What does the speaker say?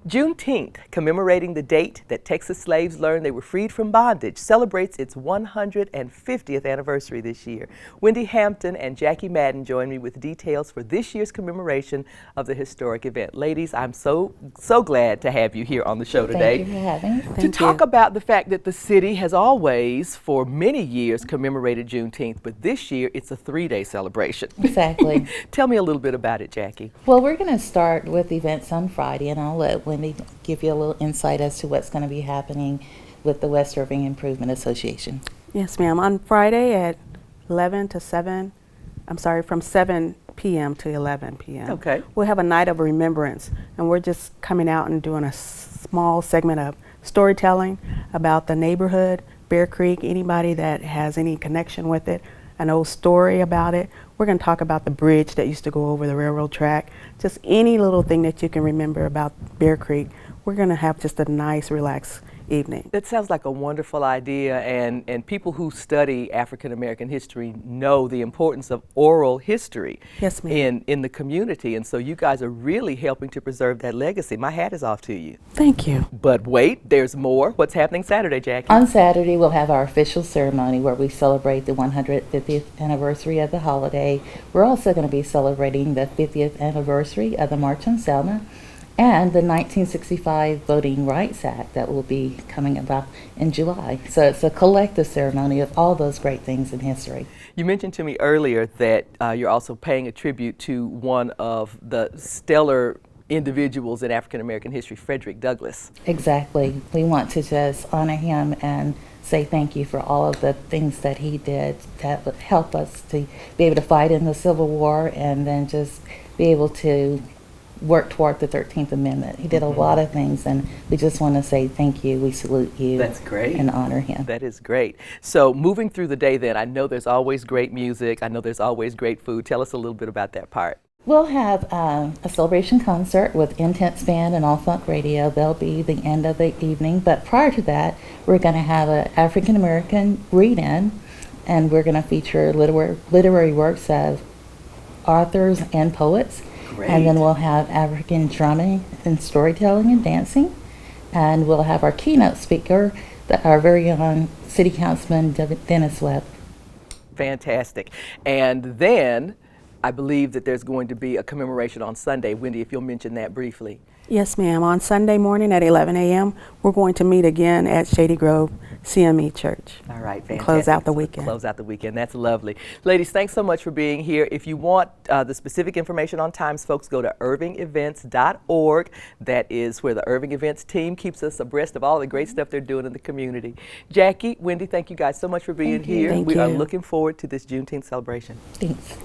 Juneteenth, commemorating the date that Texas slaves learned they were freed from bondage, celebrates its 150th anniversary this year. Wendy Hampton and Jackie Madden join me with details for this year's commemoration of the historic event. Ladies, I'm so glad to have you here on the show today. Thank you for having me. To talk about the fact that the city has always, for many years, commemorated Juneteenth, but this year it's a 3-day celebration. Exactly. Tell me a little bit about it, Jackie. Well, we're going to start with events on Friday, and I'll let Wendy give you a little insight as to what's going to be happening with the West Irving Improvement Association. Yes, ma'am. On Friday at 11 to 7, I'm sorry, from 7 p.m. to 11 p.m. Okay. We'll have a night of remembrance, and we're just coming out and doing a small segment of storytelling about the neighborhood, Bear Creek, anybody that has any connection with it, an old story about it. We're going to talk about the bridge that used to go over the railroad track, just any little thing that you can remember about Bear Creek. We're going to have just a nice, relaxed evening. That sounds like a wonderful idea, and people who study African American history know the importance of oral history. Yes, ma'am. in the community, and so you guys are really helping to preserve that legacy. My hat is off to you. Thank you. But wait, there's more. What's happening Saturday, Jackie? On Saturday, we'll have our official ceremony where we celebrate the 150th anniversary of the holiday. We're also going to be celebrating the 50th anniversary of the March on Selma and the 1965 Voting Rights Act that will be coming about in July. So it's a collective ceremony of all those great things in history. You mentioned to me earlier that you're also paying a tribute to one of the stellar individuals in African American history, Frederick Douglass. Exactly. We want to just honor him and say thank you for all of the things that he did that would help us to be able to fight in the Civil War and then just be able to work toward the 13th Amendment. He did a lot of things, and we just want to say thank you. We salute you. That's great. And honor him. That is great. So moving through the day then, I know there's always great music. I know there's always great food. Tell us a little bit about that part. We'll have a celebration concert with Intense Band and All Funk Radio. They'll be the end of the evening. But prior to that, we're going to have an African American read-in, and we're going to feature literary works of authors and poets. Great. And then we'll have African drumming and storytelling and dancing. And we'll have our keynote speaker, our very own City Councilman Dennis Webb. Fantastic. And then I believe that there's going to be a commemoration on Sunday. Wendy, if you'll mention that briefly. Yes, ma'am. On Sunday morning at 11 a.m., we're going to meet again at Shady Grove CME Church. All right, fantastic. Close out the weekend. Close out the weekend. That's lovely. Ladies, thanks so much for being here. If you want the specific information on times, folks, go to irvingevents.org. That is where the Irving Events team keeps us abreast of all the great stuff they're doing in the community. Jackie, Wendy, thank you guys so much for being here. Thank we you. are looking forward to this Juneteenth celebration. Thanks.